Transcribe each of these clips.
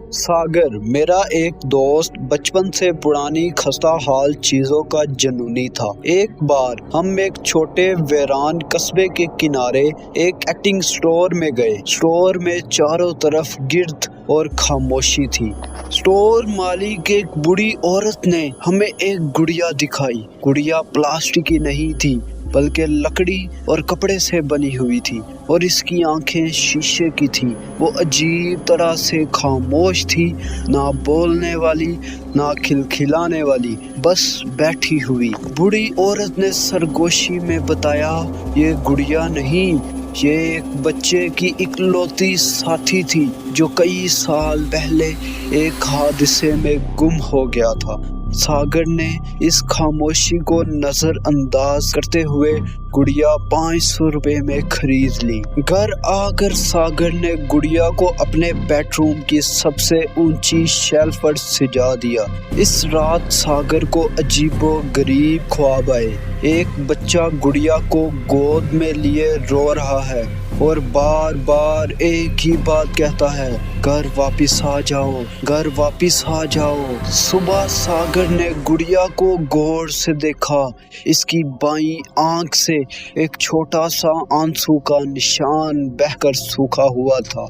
सागर मेरा एक दोस्त बचपन से पुरानी खस्ता हाल चीजों का जुनूनी था। एक बार हम एक छोटे वीरान कस्बे के किनारे एक एक्टिंग स्टोर में गए। स्टोर में चारों तरफ गिर्द और खामोशी थी। स्टोर मालिक एक बूढ़ी औरत ने हमें एक गुड़िया दिखाई। गुड़िया प्लास्टिक की नहीं थी बल्कि लकड़ी और कपड़े से बनी हुई थी और इसकी आंखें शीशे की थी। वो अजीब तरह से खामोश थी, ना बोलने वाली ना खिलखिलाने वाली, बस बैठी हुई। बूढ़ी औरत ने सरगोशी में बताया, ये गुड़िया नहीं, ये एक बच्चे की इकलौती साथी थी जो कई साल पहले एक हादसे में गुम हो गया था। सागर ने इस खामोशी को नजरअंदाज करते हुए गुड़िया 500 रुपए में खरीद ली। घर आकर सागर ने गुड़िया को अपने बेडरूम की सबसे ऊंची शेल्फ पर सजा दिया। इस रात सागर को अजीबो गरीब ख्वाब आए। एक बच्चा गुड़िया को गोद में लिए रो रहा है और बार बार एक ही बात कहता है, घर वापिस आ जाओ, घर वापिस आ जाओ। सुबह सागर ने गुड़िया को गौर से देखा। इसकी बाईं आंख से एक छोटा सा आंसू का निशान बहकर सूखा हुआ था।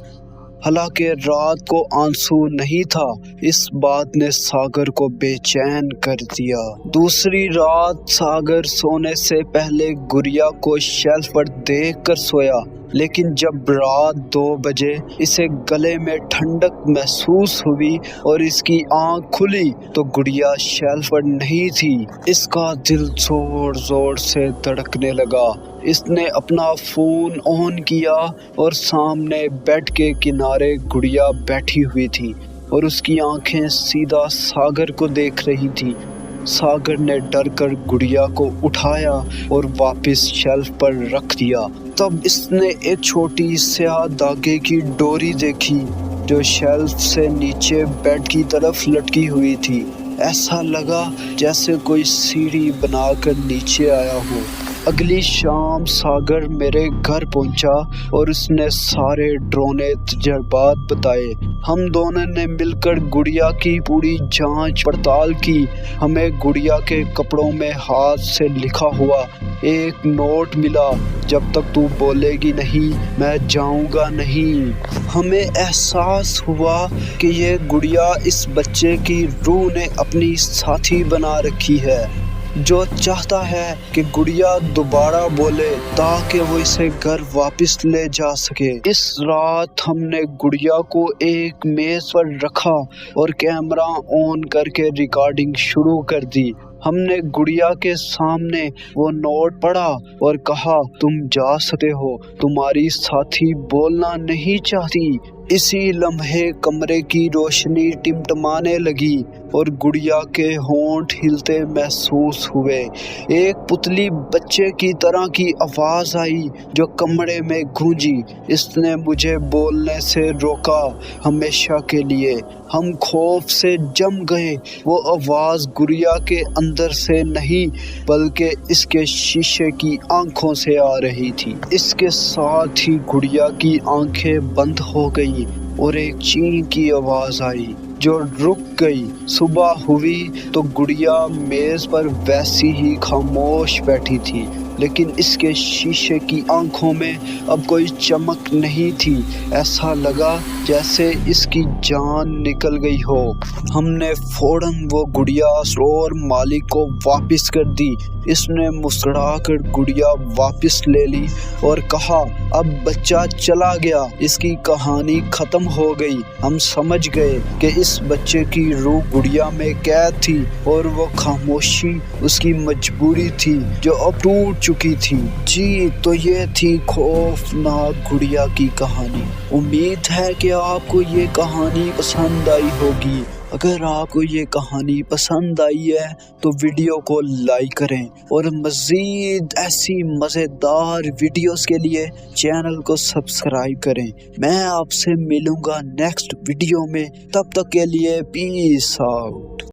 हालांकि रात को आंसू नहीं था, इस बात ने सागर को बेचैन कर दिया। दूसरी रात सागर सोने से पहले गुड़िया को शेल्फ पर देख कर सोया, लेकिन जब रात 2 बजे इसे गले में ठंडक महसूस हुई और इसकी आंख खुली तो गुड़िया शेल्फ पर नहीं थी। इसका दिल जोर जोर से धड़कने लगा। इसने अपना फोन ऑन किया और सामने बेड के किनारे गुड़िया बैठी हुई थी और उसकी आंखें सीधा सागर को देख रही थी। सागर ने डर कर गुड़िया को उठाया और वापस शेल्फ पर रख दिया। तब इसने एक छोटी स्याह धागे की डोरी देखी जो शेल्फ से नीचे बेड की तरफ लटकी हुई थी। ऐसा लगा जैसे कोई सीढ़ी बनाकर नीचे आया हो। अगली शाम सागर मेरे घर पहुंचा और उसने सारे डरावने तजुर्बात बताए। हम दोनों ने मिलकर गुड़िया की पूरी जांच पड़ताल की। हमें गुड़िया के कपड़ों में हाथ से लिखा हुआ एक नोट मिला, जब तक तू बोलेगी नहीं मैं जाऊंगा नहीं। हमें एहसास हुआ कि ये गुड़िया इस बच्चे की रूह ने अपनी साथी बना रखी है, जो चाहता है कि गुड़िया दोबारा बोले ताकि वो इसे घर वापस ले जा सके। इस रात हमने गुड़िया को एक मेज पर रखा और कैमरा ऑन करके रिकॉर्डिंग शुरू कर दी। हमने गुड़िया के सामने वो नोट पढ़ा और कहा, तुम जा सकते हो, तुम्हारी साथी बोलना नहीं चाहती। इसी लम्हे कमरे की रोशनी टिमटिमाने लगी और गुड़िया के होंठ हिलते महसूस हुए। एक पुतली बच्चे की तरह की आवाज आई जो कमरे में गूंजी। इसने मुझे बोलने से रोका हमेशा के लिए। हम खौफ से जम गए। वो आवाज गुड़िया के अंदर से नहीं बल्कि इसके शीशे की आंखों से आ रही थी। इसके साथ ही गुड़िया की आंखें बंद हो गई और एक चीं की आवाज आई जो रुक गई। सुबह हुई तो गुड़िया मेज पर वैसी ही खामोश बैठी थी, लेकिन इसके शीशे की आंखों में अब कोई चमक नहीं थी। ऐसा लगा जैसे इसकी जान निकल गई हो। हमने फौरन वो गुड़िया स्टोर मालिक को वापस कर दी। इसने मुस्कुराकर गुड़िया वापस ले ली और कहा, अब बच्चा चला गया, इसकी कहानी खत्म हो गई। हम समझ गए कि इस बच्चे की रूह गुड़िया में कैद थी और वो खामोशी उसकी मजबूरी थी जो अब टूट चुकी थी। जी, तो ये थी खौफनाक गुड़िया की कहानी। उम्मीद है कि आपको ये कहानी पसंद आई होगी। अगर आपको ये कहानी पसंद आई है तो वीडियो को लाइक करें और मज़ीद ऐसी मज़ेदार वीडियोस के लिए चैनल को सब्सक्राइब करें। मैं आपसे मिलूँगा नेक्स्ट वीडियो में, तब तक के लिए पीस आउट।